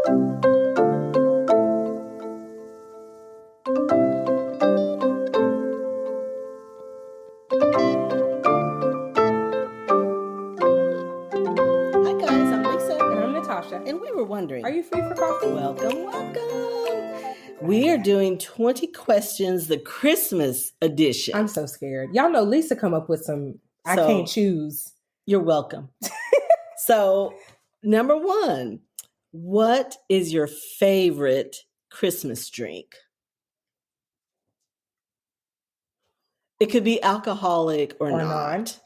guys, I'm Lisa. And I'm Natasha. And we were wondering, Are you free for coffee? Welcome. We are doing 20 questions, the Christmas edition. I'm so scared. Y'all know Lisa come up with some, I can't choose. You're welcome. So, number one, what is your favorite Christmas drink? It could be alcoholic or not.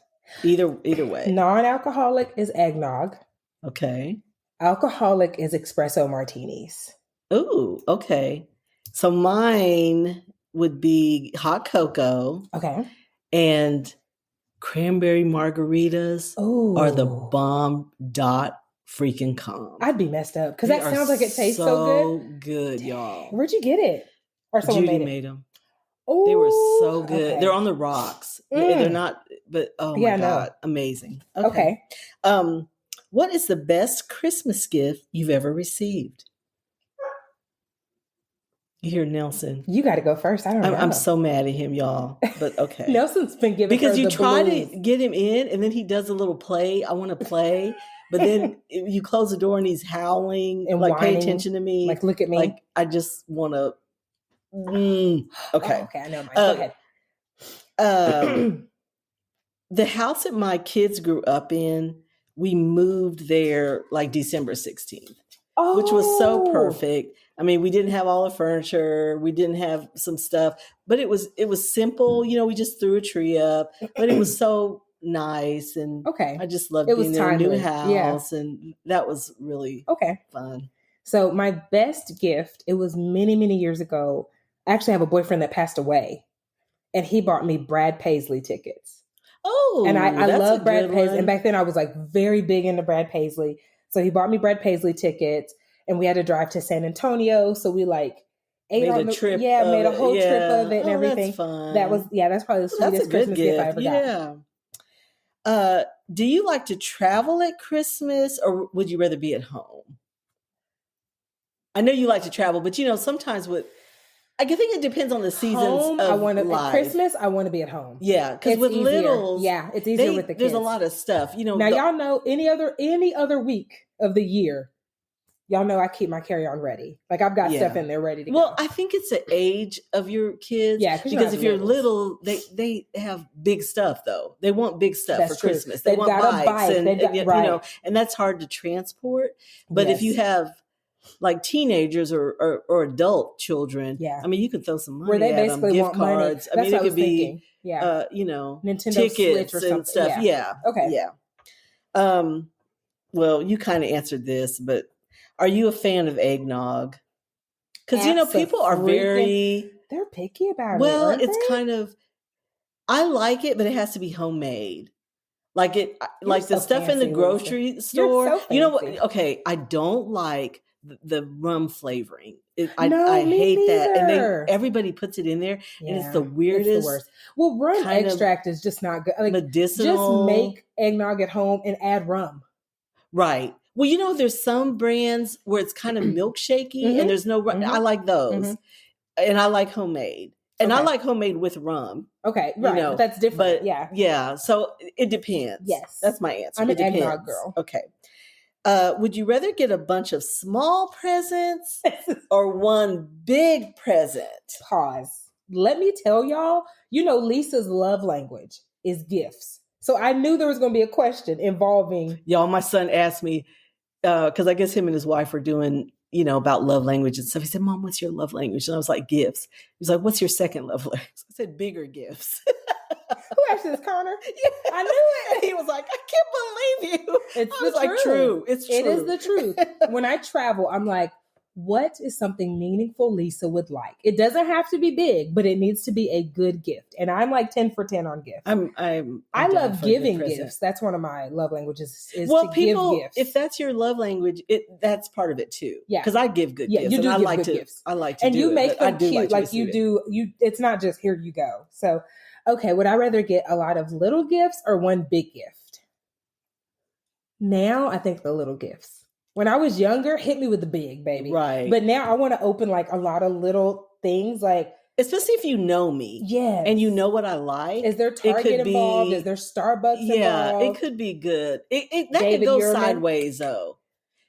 Either way. Non-alcoholic is eggnog. Okay. Alcoholic is espresso martinis. Ooh, okay. So mine would be hot cocoa. Okay. And cranberry margaritas are the bomb dot freaking com. I'd be messed up because that sounds like it tastes so good. Good, y'all. Where'd you get it? Or someone Judy made them. Ooh, they were so good. Okay. They're on the rocks. They're not, but oh my God, amazing. Okay. What is the best Christmas gift you've ever received? You hear Nelson. You got to go first. I don't know. I'm so mad at him, y'all. But okay. Nelson's been giving because her you the try blues. to get him in, and then he does a little play. I want to play, but then you close the door and he's howling and like whining, pay attention to me, like look at me. Like I just want to. Okay. Oh, okay, I know. Go ahead. The house that my kids grew up in, we moved there like December 16th. Which was so perfect. I mean, we didn't have all the furniture. We didn't have some stuff, but it was simple. You know, we just threw a tree up, but it was so nice. And I just loved being in a new house. Yeah. And that was really fun. So my best gift, it was many, many years ago. I actually have a boyfriend that passed away and he bought me Brad Paisley tickets. Oh, and I love Brad Paisley. And back then I was like very big into Brad Paisley. So he bought me Brad Paisley tickets and we had to drive to San Antonio. So we like ate on the trip. Yeah, made a whole trip of it and everything. That's fun. That's probably the sweetest Christmas gift I ever got. Yeah. Do you like to travel at Christmas or would you rather be at home? I know you like to travel, but sometimes I think it depends on the seasons of life. Christmas, I want to be at home. Yeah, because with easier. Littles, it's easier with the kids. There's a lot of stuff. Now y'all know any other week of the year, y'all know I keep my carry-on ready. Like I've got stuff in there ready to go. Well, I think it's the age of your kids. Yeah, because if you're little, they have big stuff though. They want big stuff for Christmas. They want bikes and that's hard to transport. But if you have like teenagers or adult children, I mean, you could thw some money at them, gift cards. I mean, it could be, Nintendo tickets Switch or and stuff. Yeah. Okay. Yeah. Well, you kind of answered this, but are you a fan of eggnog? Because, people are they're picky about it. Well, it's kind of, I like it, but it has to be homemade. Like the stuff in the grocery store. So you know what? Okay. I don't like the rum flavoring. I hate that. And everybody puts it in there and it's the weirdest. It's the worst. Well, rum extract is just not good. Like medicinal. Just make eggnog at home and add rum. Right. Well, there's some brands where it's kind of milkshakey and there's no rum. I like those. And I like homemade. And I like homemade with rum. Okay, right. But that's different. But, yeah. So it depends. Yes. That's my answer. I'm an eggnog girl. Okay. Would you rather get a bunch of small presents or one big present? Pause. Let me tell y'all, Lisa's love language is gifts. So I knew there was going to be a question involving. Y'all, my son asked me, because I guess him and his wife are doing, about love language and stuff. He said, Mom, what's your love language? And I was like, gifts. He was like, what's your second love language? I said, bigger gifts. Who asked this, Connor? Yeah. I knew it. And he was like, I can't believe you. It's true. It's true. It is the truth. When I travel, I'm like, what is something meaningful Lisa would like? It doesn't have to be big, but it needs to be a good gift. And I'm like 10 for 10 on gifts. I love giving gifts. That's one of my love languages is to give gifts. If that's your love language, that's part of it too. Yeah. Because I give good gifts. You do and give good gifts. I like to and do you it, make them cute. Like you do. It's not just here you go. So, okay. Would I rather get a lot of little gifts or one big gift? Now I think the little gifts. When I was younger, hit me with the big, baby. Right. But now I want to open like a lot of little things, like especially if you know me. Yes. And you know what I like. Is there Target involved? Is there Starbucks involved? Yeah, it could be good. That David could go Yurman. Sideways though.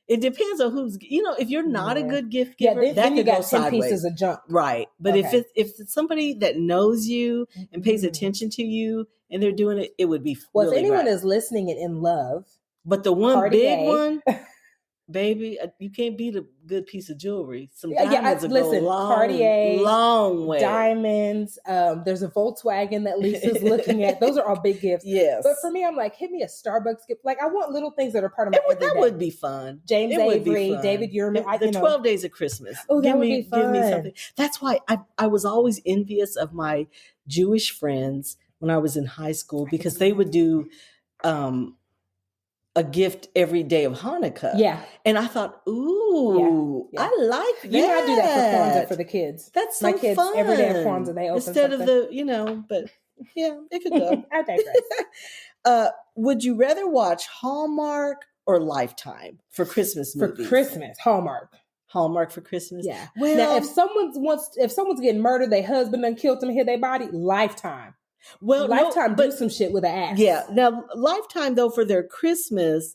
It depends on who's, if you're not a good gift giver, then that you could got go 10 sideways. pieces of junk. Right. But if it's somebody that knows you and pays attention to you and they're doing it, it would be really if anyone great. is listening and in love. But the one Cartier. big one, baby, you can't beat a good piece of jewelry. Some diamonds will go a long way. Diamonds. There's a Volkswagen that Lisa's looking at. Those are all big gifts. Yes. But for me, I'm like, hit me a Starbucks gift. Like, I want little things that are part of my everyday. That would be fun. James Avery, David Yurman. The 12 Days of Christmas. Oh, that would be fun. Give me something. That's why I was always envious of my Jewish friends when I was in high school, because they would do a gift every day of Hanukkah. Yeah. And I thought, ooh, yeah. I like that. You know, I do that for Kwanzaa for the kids. That's so my kids, fun. Every day of Kwanzaa, they open instead something. of but yeah, it could go. I digress. Would you rather watch Hallmark or Lifetime for Christmas movies? For Christmas, Hallmark. Hallmark for Christmas? Yeah. Well, now, if someone's getting murdered, their husband done killed them, hit their body, Lifetime. Well, Lifetime do some shit with an axe. Yeah. Now, Lifetime, though, for their Christmas,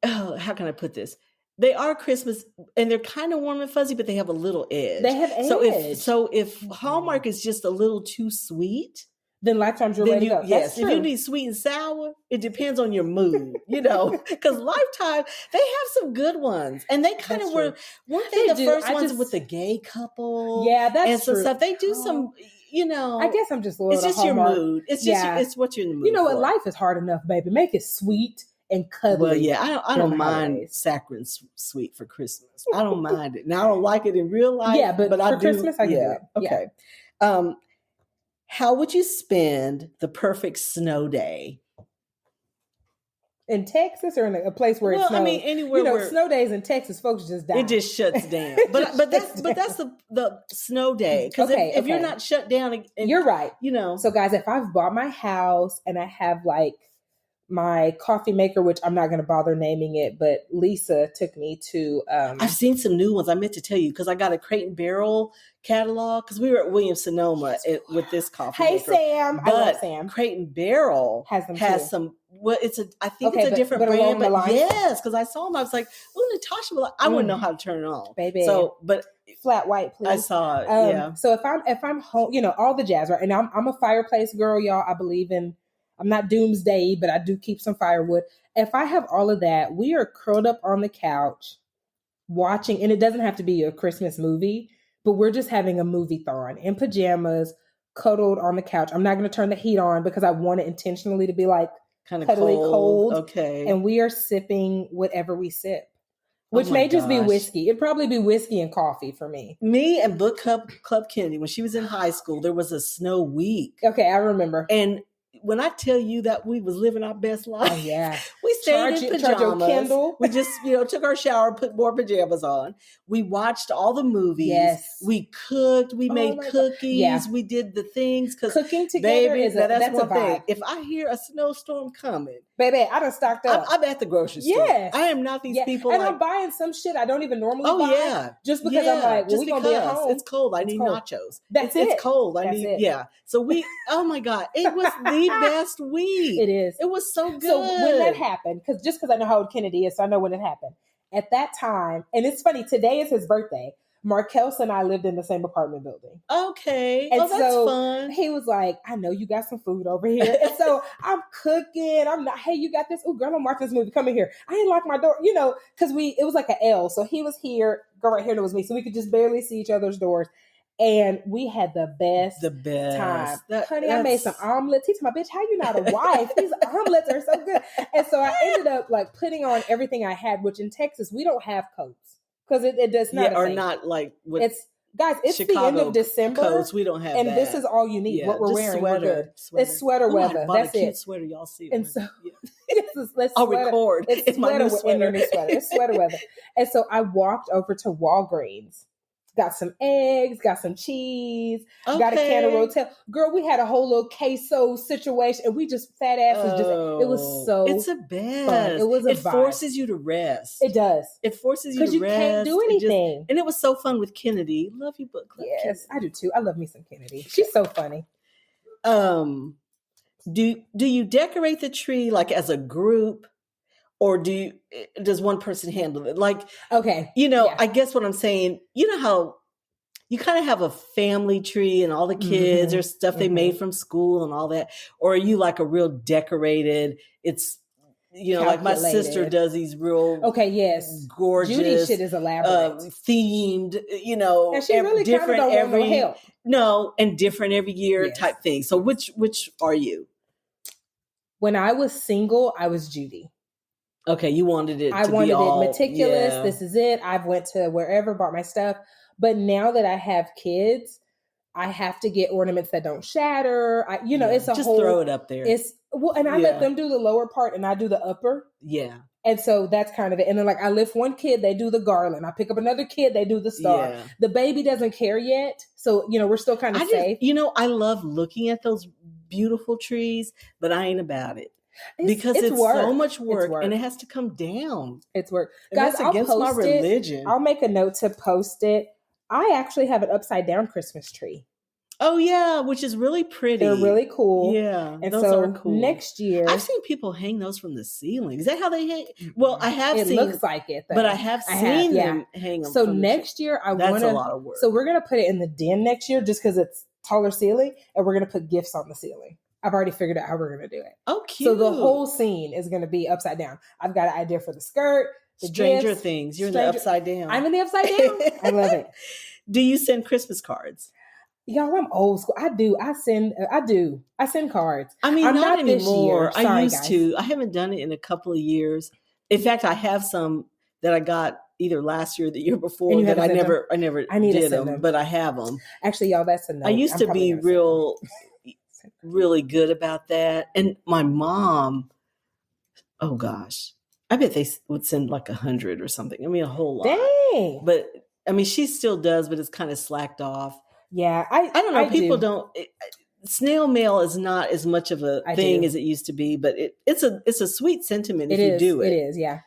how can I put this? They are Christmas, and they're kind of warm and fuzzy, but they have a little edge. They have edge. So if Hallmark is just a little too sweet, then Lifetime's your way to go. Yes, if you need sweet and sour, it depends on your mood, because Lifetime, they have some good ones. And they kind of weren't they the first ones with the gay couple? Yeah, that's and some stuff. They do some, I guess I'm just loyal it's to just Hallmark. your mood. It's just it's what you're in the mood. You know what? Life is hard enough, baby. Make it sweet and cuddly. Well, yeah, I don't mind saccharine sweet for Christmas. I don't mind it. Now I don't like it in real life. Yeah, but I for do. Christmas, I can do it. Okay. Yeah. How would you spend the perfect snow day? In Texas or in a place where it snows? I mean, anywhere. Snow days in Texas, folks just die. It just shuts down. But that's the snow day. Because if you're not shut down, and, you're right. So guys, if I've bought my house and I have like my coffee maker, which I'm not going to bother naming it, but Lisa took me to. I've seen some new ones. I meant to tell you because I got a Crate and Barrel catalog because we were at Williams-Sonoma with this coffee maker. Sam, I love Sam. Crate and Barrel has some. Well, I think it's a different brand, but yes, because I saw them, I was like, "Oh, Natasha!" I wouldn't know how to turn it on, baby. So, but flat white, please. I saw it. Yeah. So if I'm home, all the jazz, right? And I'm a fireplace girl, y'all. I believe in. I'm not doomsday, but I do keep some firewood. If I have all of that, we are curled up on the couch watching, and it doesn't have to be a Christmas movie, but we're just having a movie-thon in pajamas, cuddled on the couch. I'm not going to turn the heat on because I want it intentionally to be like kind of cuddly cold. Okay. And we are sipping whatever we sip, which may just be whiskey. It'd probably be whiskey and coffee for me. Me and Book Club Kennedy, when she was in high school, there was a snow week. Okay, I remember. And when I tell you that we was living our best life, oh, yeah, we stayed in pajamas. Charge your Kindle. We just, took our shower, put more pajamas on. We watched all the movies. Yes, we cooked. We made cookies. Yeah. We did the things because cooking together that's one thing. If I hear a snowstorm coming, baby, I done stocked up. I'm at the grocery store. Yes. I am not these people. And I'm buying some shit I don't even normally buy. Yeah, just because I'm like, well, we gonna be at home. It's cold. I need nachos. It's cold. Yeah. So we. Oh my God, it was the best week. It is. It was so good. So when that happened, because I know how old Kennedy is, so I know when it happened. At that time, and it's funny, today is his birthday. Markel's and I lived in the same apartment building. Okay. And that's fun. He was like, I know you got some food over here. And so I'm cooking. I'm not, hey, you got this? Oh, girl, I'm watching this movie. Come in here. I ain't lock my door, because it was like an L. So he was here, go right here, and it was me. So we could just barely see each other's doors. And we had the best time. Honey, I made some omelets. He told my bitch, how you not a wife? These omelets are so good. And so I ended up like putting on everything I had, which in Texas, we don't have coats. Because it does not. Yeah, or not like it's Chicago the end of December. Coats, we don't have and that. this is all you need. Yeah, what we're wearing. Sweater, we're good. It's sweater weather. I That's a cute it. Sweater, y'all see. And so I'll record. It's my new sweater. It's sweater weather. And so I walked over to Walgreens got some eggs, got some cheese, got a can of Rotel. Girl, we had a whole little queso situation, and we just fat asses. It was so it's the best. Fun. It was it forces you to rest. It does. It forces you to rest. Because you can't do anything. And it was so fun with Kennedy. Love you, book club. Yes, Kennedy. I do too. I love me some Kennedy. She's so funny. Do you decorate the tree like as a group? Or does one person handle it? Like, okay, I guess what I'm saying, you know how you kind of have a family tree and all the kids or stuff they made from school and all that. Or are you like a real decorated, it's, like my sister does these real gorgeous. Judy shit is elaborate. Themed, and she really different don't every want no help. No, and different every year type thing. So which are you? When I was single, I was Judy. Okay, you wanted it I wanted it meticulous. This is it. I've went to wherever, bought my stuff. But now that I have kids, I have to get ornaments that don't shatter. It's a just whole... throw it up there. And I let them do the lower part and I do the upper. Yeah. And so that's kind of it. And then I lift one kid, they do the garland. I pick up another kid, they do the star. Yeah. The baby doesn't care yet. So, we're still kind of safe. I love looking at those beautiful trees, but I ain't about it. Because it's so much work and it has to come down. It's work. Guys, that's against my religion. I'll make a note to post it. I actually have an upside down Christmas tree. Oh yeah, which is really pretty. They're really cool. Yeah, and those are cool. Next year, I've seen people hang those from the ceiling. Is that how they hang? Well, I have seen. It looks like it, though. But I have seen them hang them. So next year, that's a lot of work. So we're gonna put it in the den next year, just because it's taller ceiling, and we're gonna put gifts on the ceiling. I've already figured out how we're going to do it. Oh, cute. So the whole scene is going to be upside down. I've got an idea for the skirt, the Stranger gifts, Things. You're in the upside down. I'm in the upside down. I love it. Do you send Christmas cards? Y'all, I'm old school. I do. I send cards. I mean, not anymore. Sorry, I used guys. to. I haven't done it in a couple of years. In fact, I have some that I got either last year or the year before that I never did them, but I have them. Actually, y'all, that's a note. I used to be really good about that. And my mom, oh gosh, I bet they would send like 100 or something. I mean, a whole lot. Dang. But I mean, she still does, but it's kind of slacked off. Yeah. I don't know. People don't, snail mail is not as much of a thing as it used to be, but it's a sweet sentiment if you do it. It is. Yeah.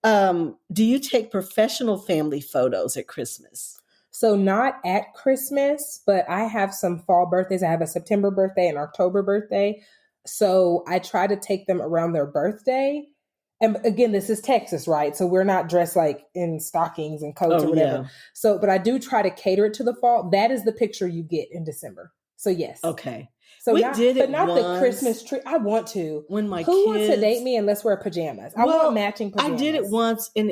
Do you take professional family photos at Christmas? So not at Christmas, but I have some fall birthdays. I have a September birthday and October birthday. So I try to take them around their birthday. And again, this is Texas, right? So we're not dressed like in stockings and coats or whatever. Yeah. So, but I do try to cater it to the fall. That is the picture you get in December. So yes. Okay. So not the Christmas tree. I want to. When my Who wants to date me and let's wear pajamas? I want matching pajamas. I did it once and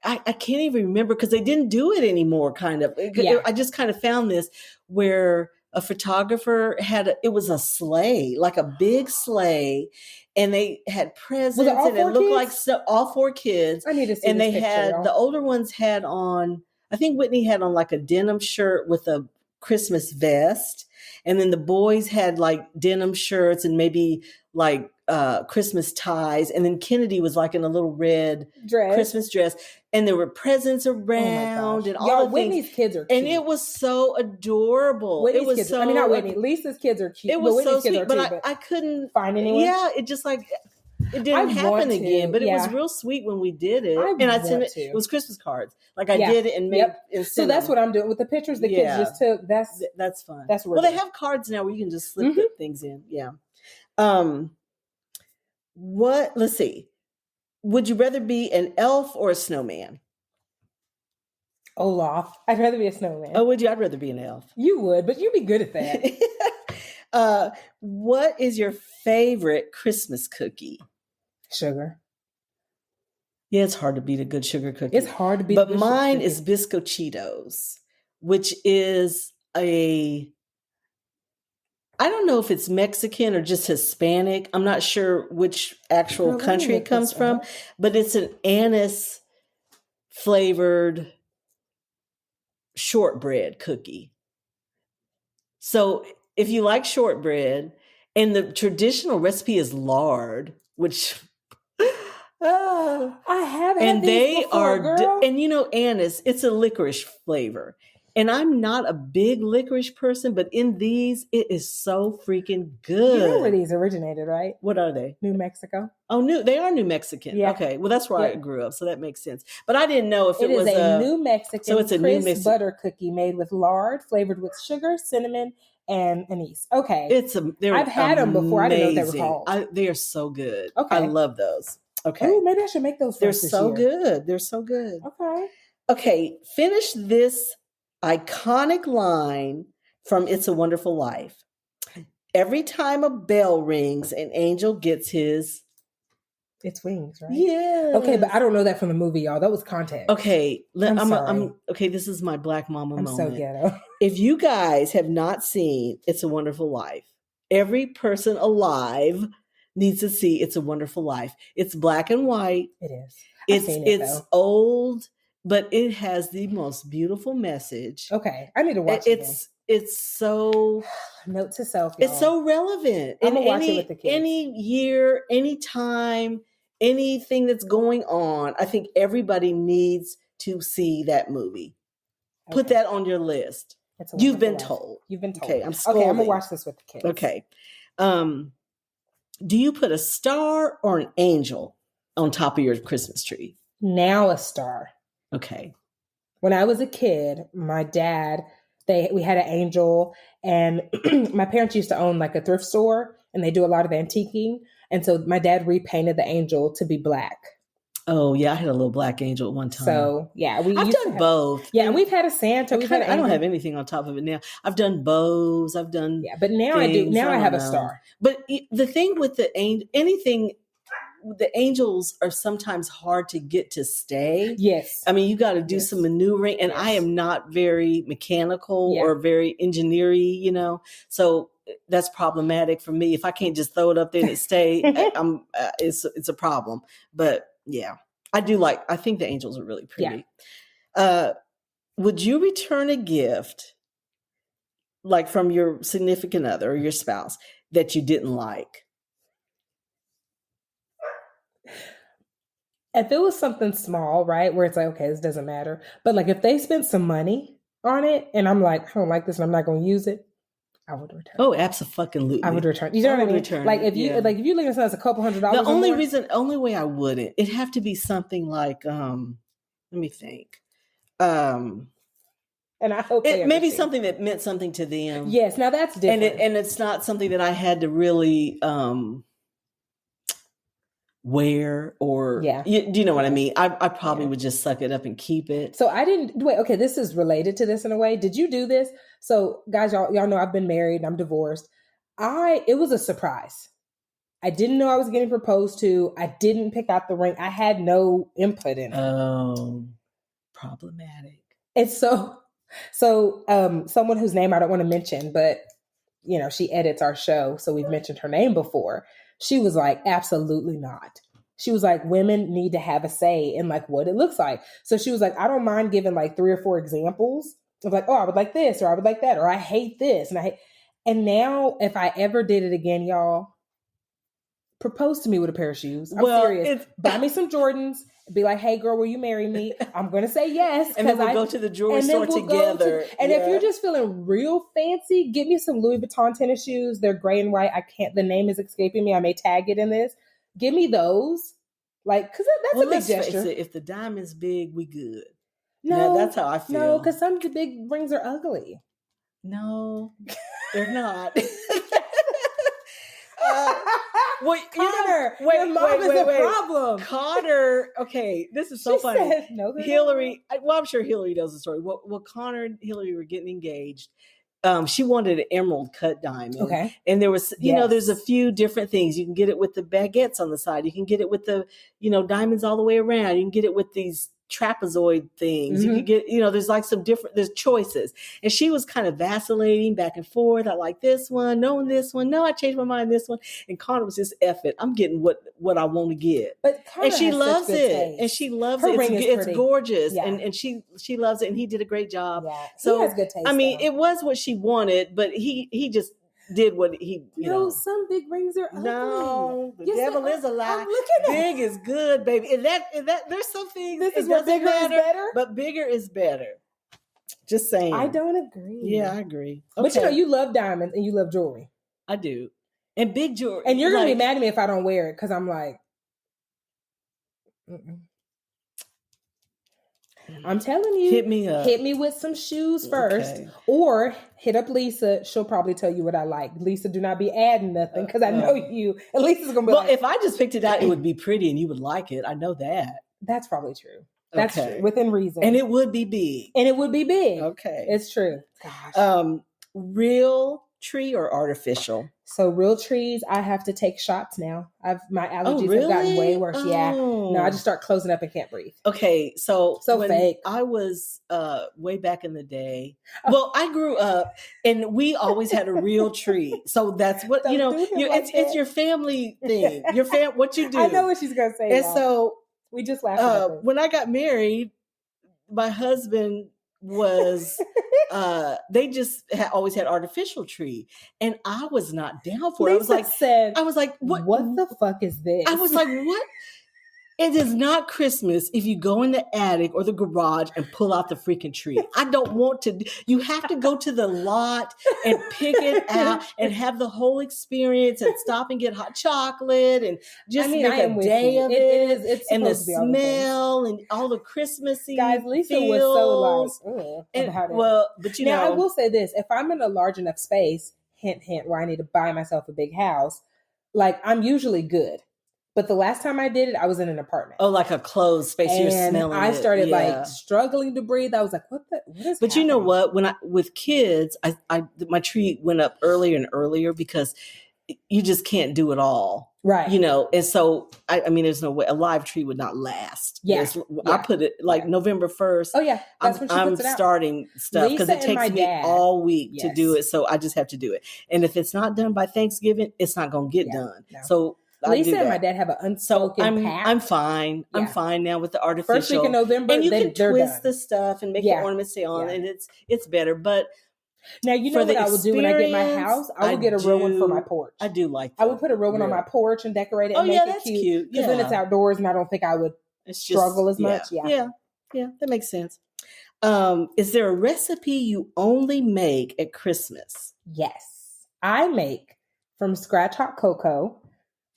I can't even remember because they didn't do it anymore, kind of. Yeah. I just kind of found this where a photographer it was a sleigh, like a big sleigh, and they had presents and it looked like all 4 kids. I need to see and this they picture, had, y'all. The older ones had on, I think Whitney had on like a denim shirt with a Christmas vest. And then the boys had like denim shirts and maybe like Christmas ties. And then Kennedy was like in a little red Christmas dress. And there were presents around and all the Whitney's things. kids are cute. And it was so adorable. Whitney's kids, not Whitney. Lisa's kids are cute. It was so sweet, but I couldn't find anyone. Yeah, it just like it didn't happen again. But it was real sweet when we did it. I sent it. It was Christmas cards. Like I did it and made. And so that's what I'm doing with the pictures the kids just took. That's fun. That's well, they have cards now where you can just slip the things in. Yeah. Let's see. Would you rather be an elf or a snowman? Olaf. I'd rather be a snowman. Oh, would you? I'd rather be an elf. You would, but you'd be good at that. What is your favorite Christmas cookie? Sugar. Yeah, it's hard to beat a good sugar cookie. It's hard to beat But mine is Biscochitos, which is I don't know if it's Mexican or just Hispanic. I'm not sure which actual country it comes from, but it's an anise flavored shortbread cookie. So if you like shortbread, and the traditional recipe is lard, which I have had and these they before, girl. And anise, it's a licorice flavor. And I'm not a big licorice person, but in these, it is so freaking good. You know where these originated, right? What are they? New Mexico. Oh, they are New Mexican. Yeah. Okay, well, that's where I grew up, so that makes sense. But I didn't know if it was a New Mexican. So it's a New Mexican butter cookie made with lard, flavored with sugar, cinnamon, and anise. Okay, I've had them before. I didn't know what they were called. They are so good. Okay, I love those. Okay, ooh, maybe I should make those. They're so good. They're so good. Okay. Finish this iconic line from It's a Wonderful Life. Every time a bell rings, an angel gets his... It's wings, right? Yeah. Okay, but I don't know that from the movie, y'all. That was context. Okay, okay. This is my Black Mama moment. I'm so ghetto. If you guys have not seen It's a Wonderful Life, every person alive needs to see It's a Wonderful Life. It's black and white. It is. It's old, but it has the most beautiful message. Okay, I need to watch it. It's so... Note to self, y'all. It's so relevant. I'm gonna watch it with the kids. Any year, any time, anything that's going on, I think everybody needs to see that movie. Okay. Put that on your list. You've been told. Okay, I'm scolding. Okay, I'm gonna watch this with the kids. Okay. Do you put a star or an angel on top of your Christmas tree? Now a star. Okay. When I was a kid, my dad... we had an angel, and my parents used to own like a thrift store, and they do a lot of antiquing. And so my dad repainted the angel to be black. Oh yeah, I had a little black angel at one time. So yeah, I've done both. Yeah, and we've had a Santa. I don't have anything on top of it now. I've done bows. I've done but now things. I do. Now I have a star. But the thing with the angel, the angels are sometimes hard to get to stay. Yes. I mean, you got to do some maneuvering, and I am not very mechanical or very engineering, so that's problematic for me. If I can't just throw it up there and it stay, it's a problem. But yeah, I think the angels are really pretty. Yeah. Would you return a gift like from your significant other or your spouse that you didn't like? If it was something small, right, where it's like, okay, this doesn't matter. But like if they spent some money on it and I'm like, I don't like this and I'm not going to use it, I would return. Oh, absolutely. I would return. You know what I mean? Return. Like if you leave us a couple $100. The only way I wouldn't, it'd have to be something like, let me think. And I hope maybe something that meant something to them. Yes, now that's different. And it's not something that I had to really wear or do you know what I mean? I probably would just suck it up and keep it. So I didn't wait. Okay, this is related to this in a way. Did you do this? So guys, y'all know I've been married and I'm divorced. It was a surprise. I didn't know I was getting proposed to. I didn't pick out the ring. I had no input in it. Oh, problematic. And so someone whose name I don't want to mention, but she edits our show, so we've mentioned her name before. She was like, absolutely not. She was like, women need to have a say in like what it looks like. So she was like, I don't mind giving like 3 or 4 examples of like, oh, I would like this, or I would like that, or I hate this. And now if I ever did it again, y'all, propose to me with a pair of shoes. I'm serious. Buy me some Jordans. Be like, hey girl, will you marry me? I'm going to say yes. And then we'll go to the jewelry store together. If you're just feeling real fancy, get me some Louis Vuitton tennis shoes. They're gray and white. The name is escaping me. I may tag it in this. Give me those. Like, cause that's a big gesture. If the diamond's big, we good. No, that's how I feel. No, because some of the big rings are ugly. No, they're not. Connor, your mom is a problem. Connor, okay, this is so funny. Said, no, Hillary, I'm sure Hillary knows the story. Well, Connor and Hillary were getting engaged. She wanted an emerald cut diamond. Okay. And there was, there's a few different things. You can get it with the baguettes on the side. You can get it with the, diamonds all the way around. You can get it with these trapezoid things. Mm-hmm. You can get, there's like there's choices. And she was kind of vacillating back and forth. I like this one, no, this one. No, I changed my mind this one. And Connor was just F it. I'm getting what I want to get. But Connor and she loves it. Taste. And she loves Her it. Ring it's gorgeous. Yeah. And she loves it. And he did a great job. Yeah. So he has good taste, I mean, it was what she wanted, but he just did what he, some big rings are ugly. No, the devil is a lie. Big is good, baby. And that there's some things. This is what bigger is better. But bigger is better. Just saying. I don't agree. Yeah, I agree. Okay. But you love diamonds and you love jewelry. I do. And big jewelry. And you're gonna be mad at me if I don't wear it because I'm like, I'm telling you, hit me up. Hit me with some shoes first, or hit up Lisa. She'll probably tell you what I like. Lisa, do not be adding nothing because I know you. And Lisa's gonna be well, if I just picked it out, it would be pretty and you would like it. I know that. That's probably true. That's true, within reason. And it would be big. Okay, it's true. Gosh. Real tree or artificial? So real trees, I have to take shots now. My allergies have gotten way worse. Oh. Yeah. No, I just start closing up and can't breathe. Okay. So when fake. I was way back in the day. Well, I grew up and we always had a real tree. So that's what it's your family thing. What you do. I know what she's gonna say. And so we just laughed. When I got married, my husband was they just always had artificial tree, and I was not down for it. I was like, what the fuck is this? I was like, what? It is not Christmas if you go in the attic or the garage and pull out the freaking tree. I don't want to. You have to go to the lot and pick it out and have the whole experience and stop and get hot chocolate and just make a day of it. It's and the smell and all the Christmassy guys. Lisa was so like, about it. Well, but now I will say this: if I'm in a large enough space, hint, where I need to buy myself a big house, like I'm usually good. But the last time I did it, I was in an apartment. Oh, like a closed space. You're smelling I started like struggling to breathe. I was like, what is But happening? You know what? With kids, my tree went up earlier and earlier because you just can't do it all. Right. And so, I mean, there's no way a live tree would not last. Yes. I put it like November 1st. Oh, yeah. That's when I'm starting stuff because it takes me all week to do it. So I just have to do it. And if it's not done by Thanksgiving, it's not going to get done. No. So Lisa and my dad have an unspoken pact. I'm fine. Yeah. I'm fine now with the artificial. First week in November, and you can twist done. The stuff and make the ornaments stay on, and it's better. But now you know what I will do when I get my house. I will get a real one for my porch. I do like that. I would put a real one on my porch and decorate it and make it cute. Because then it's outdoors, and I don't think I would struggle as much. Yeah, that makes sense. Is there a recipe you only make at Christmas? Yes, I make from scratch hot cocoa.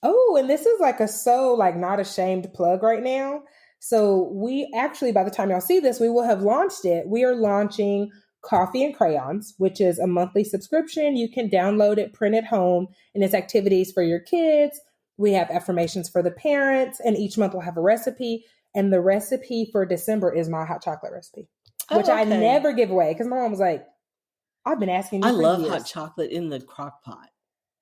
Oh, and this is like not ashamed plug right now. So we actually, by the time y'all see this, we will have launched it. We are launching Coffee and Crayons, which is a monthly subscription. You can download it, print it home, and it's activities for your kids. We have affirmations for the parents, and each month we'll have a recipe. And the recipe for December is my hot chocolate recipe, which I never give away because my mom was like, I've been asking you for years. I love hot chocolate in the crock pot.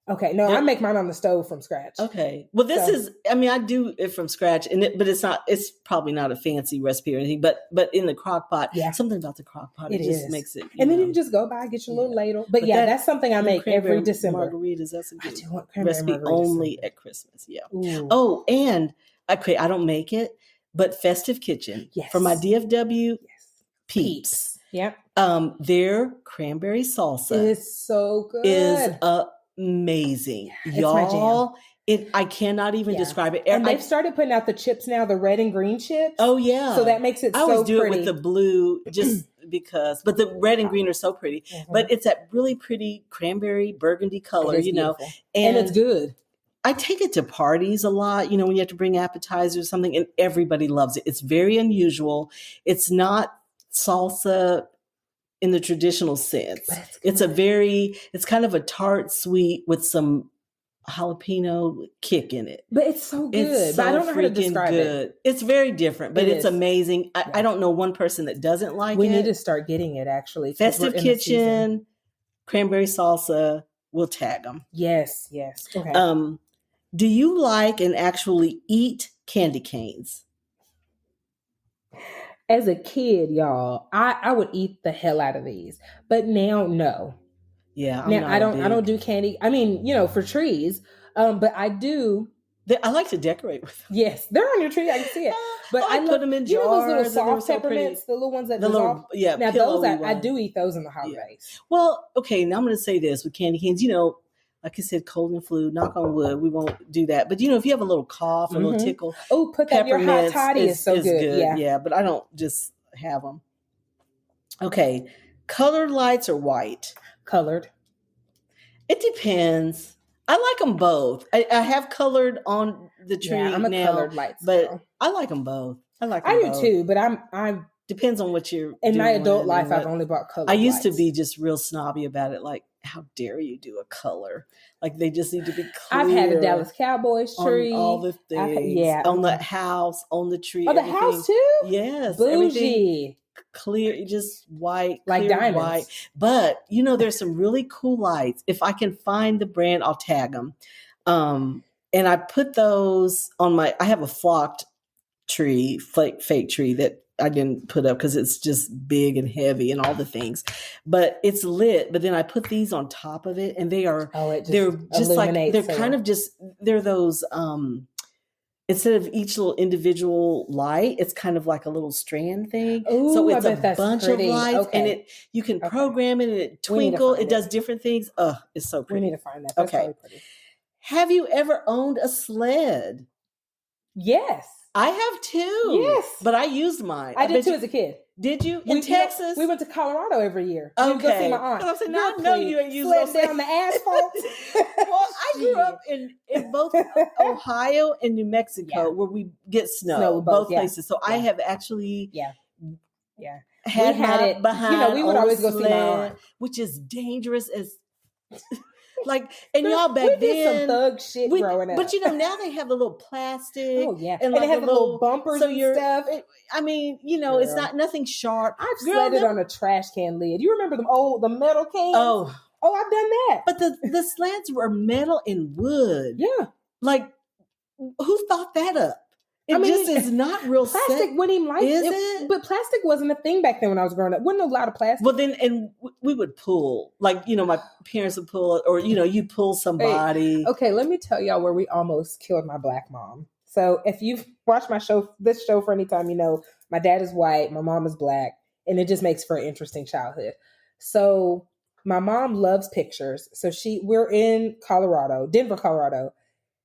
Okay, no, I make mine on the stove from scratch. Okay, well, this is, I mean, I do it from scratch, but it's probably not a fancy recipe or anything, but in the crock pot, something about the crock pot, it just makes it. And then you can just go by, get your little ladle. But that's something I make every December. Margaritas, that's a good I do want cranberry recipe margaritas only at Christmas. Yeah. Ooh. Oh, and I don't make it, but Festive Kitchen for my DFW peeps. Yep. Their cranberry salsa is so good. Is amazing, y'all. I cannot even describe it. And they've started putting out the chips now, the red and green chips. Oh yeah, so that makes it. I always do pretty. It with the blue, just because. But the red and green are so pretty. Mm-hmm. But it's that really pretty cranberry burgundy color, and it's good. I take it to parties a lot. When you have to bring appetizers or something, and everybody loves it. It's very unusual. It's not salsa in the traditional sense. It's kind of a tart sweet with some jalapeno kick in it. But it's so good. It's so but I don't know how to describe it. It's very different, but it's amazing. I don't know one person that doesn't like it. We need to start getting it, actually. Festive Kitchen, cranberry salsa, we'll tag them. Yes. Okay. Do you like and actually eat candy canes? As a kid, y'all, I would eat the hell out of these, but now no. Yeah, I don't do candy. I mean, for trees, but I do I like to decorate with them. Yes, they're on your tree. I can see it. But I put them in jars. You know those little soft peppermints, the little ones that dissolve? Now those I do eat those in the holidays. Yeah. Well, okay, now I'm going to say this with candy canes. You know, like I said, cold and flu, knock on wood, we won't do that. But, you know, if you have a little cough or a little tickle. Oh, put that in your hot toddy is so good. Yeah, but I don't just have them. Okay, colored lights or white? Colored. It depends. I like them both. I have colored on the tree I'm a colored lights but girl. I like them both. I do too, but I'm depends on what you're in my adult life. I've only bought colored. I used to be just real snobby about it. Like, how dare you do a color? Like, they just need to be clear. I've had a Dallas Cowboys tree, on all the things, on the house, on the tree. Oh, the house too. Yes, bougie. Clear, just white, like diamonds. White. But you know, there's some really cool lights. If I can find the brand, I'll tag them. And I put those on I have a flocked tree, fake tree that I didn't put up because it's just big and heavy and all the things, but it's lit. But then I put these on top of it, and they're just like they're those. Instead of each little individual light, it's kind of like a little strand thing. Ooh, so it's a bunch of lights, and you can program it, and it twinkle. It does different things. It's so pretty. We need to find that. That's really pretty. Have you ever owned a sled? Yes. I have too. Yes. But I used mine. I did too as a kid. Did you? In Texas? We went to Colorado every year. Okay. We go see my aunt. And I'm saying, no, you ain't used sled down the asphalt. Well, I grew up in both Ohio and New Mexico where we get snow both places. So I have actually had it behind. You know, we would always go see my aunt, which is dangerous as. Like, and y'all back then did some thug shit growing up. But you know, now they have the little plastic. Oh yeah, and they have the little bumpers and stuff. I mean, you know, it's nothing sharp. I've sledded on a trash can lid. You remember the metal cans? Oh, I've done that. But the sleds were metal and wood. Yeah, like who thought that up? It just is not real plastic. Wouldn't even like it? But plastic wasn't a thing back then when I was growing up. Wasn't a lot of plastic. Well, then, and we would pull, like, you know, my parents would pull, or you know, you pull somebody. Hey, okay, let me tell y'all where we almost killed my black mom. So if you've watched this show for any time, you know my dad is white, my mom is black, and it just makes for an interesting childhood. So my mom loves pictures. So we're in Denver, Colorado.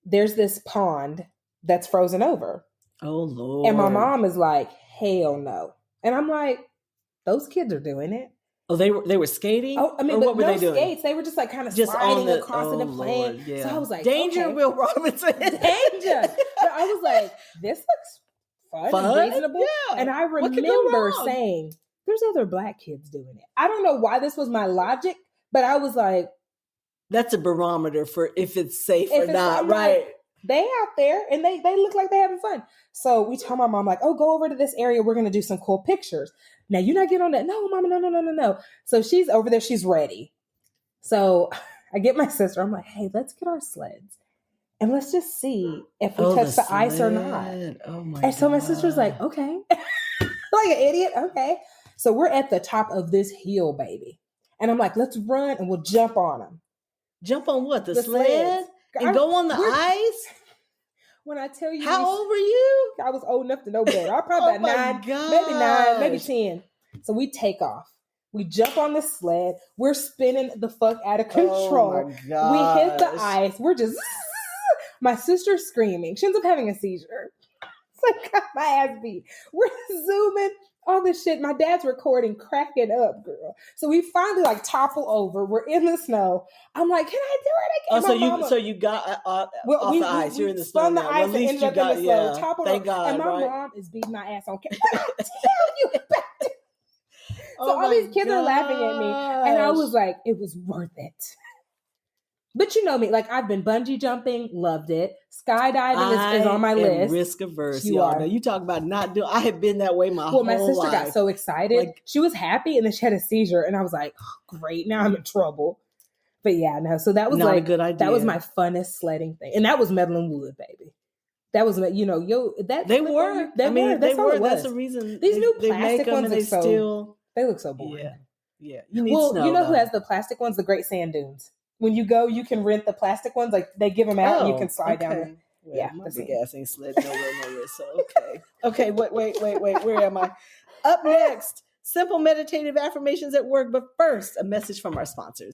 There's this pond that's frozen over. Oh, Lord. And my mom is like, hell no. And I'm like, those kids are doing it. Oh, they were skating? Oh, I mean, what were they doing? Skates. They were just like kind of sliding across and playing. Lord, yeah. So I was like, danger, okay. Will Robinson. Danger. But I was like, this looks fun and reasonable. Yeah. And I remember saying, there's other black kids doing it. I don't know why this was my logic, but I was like, that's a barometer for if it's safe or not, right? Like, they out there and they look like they're having fun. So we tell my mom, like, oh, go over to this area. We're going to do some cool pictures. Now, you're not getting on that. No, mama, no. So she's over there. She's ready. So I get my sister. I'm like, hey, let's get our sleds. And let's just see if we touch the ice or not. Oh my And so my sister's like, okay. Like an idiot. Okay. So we're at the top of this hill, baby. And I'm like, let's run and we'll jump on them. Jump on what? The sled? And go on the ice? When I tell you. How old were you? I was old enough to know better. I was probably about 9, maybe 10. So we take off. We jump on the sled. We're spinning the fuck out of control. We hit the ice. We're just, my sister's screaming. She ends up having a seizure. So I got my ass beat. We're zooming. All this shit. My dad's recording, cracking up, girl. So we finally like topple over. We're in the snow. I'm like, can I do it again? So you got off the ice. You're in the snow. Spun the ice and ended up in the snow. Toppled Thank God. And my mom is beating my ass on camera. What I tell you about? So all these kids are laughing at me, and I was like, it was worth it. But you know me, like I've been bungee jumping, loved it. Skydiving is on my list. Risk averse, y'all. Now, you talk about not doing. I have been that way my whole life. Well, my sister got so excited. Like, she was happy, and then she had a seizure, and I was like, oh, "Great, now I'm in trouble." But yeah, no. So that was not like a good idea. That was my funnest sledding thing, and that was metal and wood, baby. That was, you know, they were. That's the reason. These new plastic ones they look so boring. Yeah. You need snow. You know who has the plastic ones? The Great Sand Dunes. When you go, you can rent the plastic ones. Like they give them out, and you can slide down. Well, yeah, my big ass ain't slid nowhere. So okay. Wait. Where am I? Up next, simple meditative affirmations at work. But first, a message from our sponsors.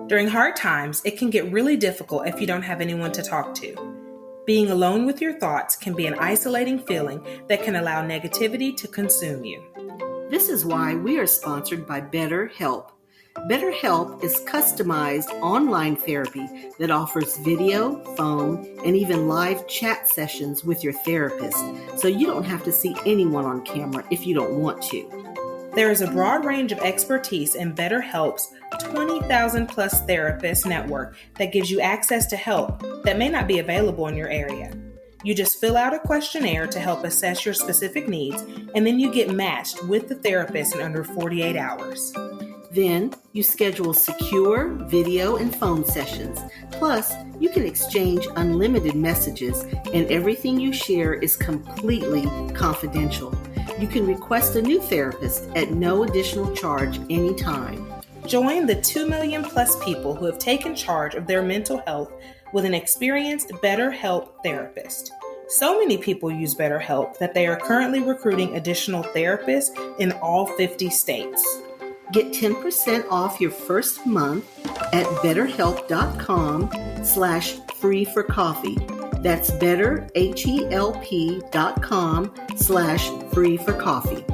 During hard times, it can get really difficult if you don't have anyone to talk to. Being alone with your thoughts can be an isolating feeling that can allow negativity to consume you. This is why we are sponsored by BetterHelp. BetterHelp is customized online therapy that offers video, phone, and even live chat sessions with your therapist, so you don't have to see anyone on camera if you don't want to. There is a broad range of expertise in BetterHelp's 20,000 plus therapist network that gives you access to help that may not be available in your area. You just fill out a questionnaire to help assess your specific needs, and then you get matched with the therapist in under 48 hours. Then you schedule secure video and phone sessions. Plus, you can exchange unlimited messages, and everything you share is completely confidential. You can request a new therapist at no additional charge anytime. Join the 2 million plus people who have taken charge of their mental health with an experienced BetterHelp therapist. So many people use BetterHelp that they are currently recruiting additional therapists in all 50 states. Get 10% off your first month at betterhelp.com/free-for-coffee. That's betterhelp.com/free-for-coffee.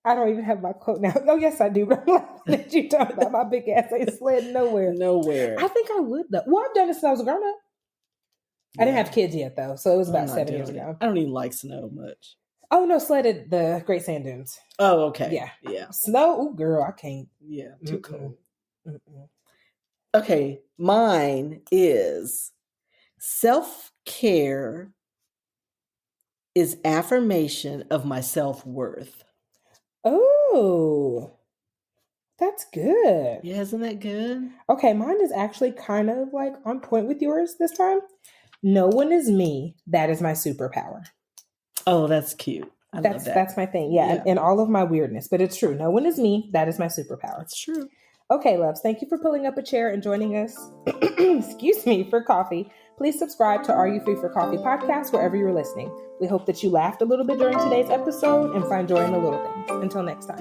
I don't even have my quote now. Oh, yes, I do. But I'm laughing at you talking about my big ass ain't slid nowhere. I think I would, though. Well, I've done it since I was a grown up. I didn't have kids yet, though, so it was about 7 years ago. I don't even like snow much. Oh, no, sledded the Great Sand Dunes. Oh, okay. Yeah. Snow? Ooh, girl, I can't. Yeah, too cold. Okay, mine is self-care is affirmation of my self-worth. Oh, that's good. Yeah, isn't that good? Okay, mine is actually kind of like on point with yours this time. No one is me. That is my superpower. Oh, that's cute. I love that. That's my thing. Yeah, and all of my weirdness. But it's true. No one is me. That is my superpower. It's true. Okay, loves. Thank you for pulling up a chair and joining us. Excuse me, for coffee. Please subscribe to Are You Free for Coffee podcast wherever you're listening. We hope that you laughed a little bit during today's episode and find joy in the little things. Until next time.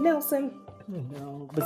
Nelson. No, but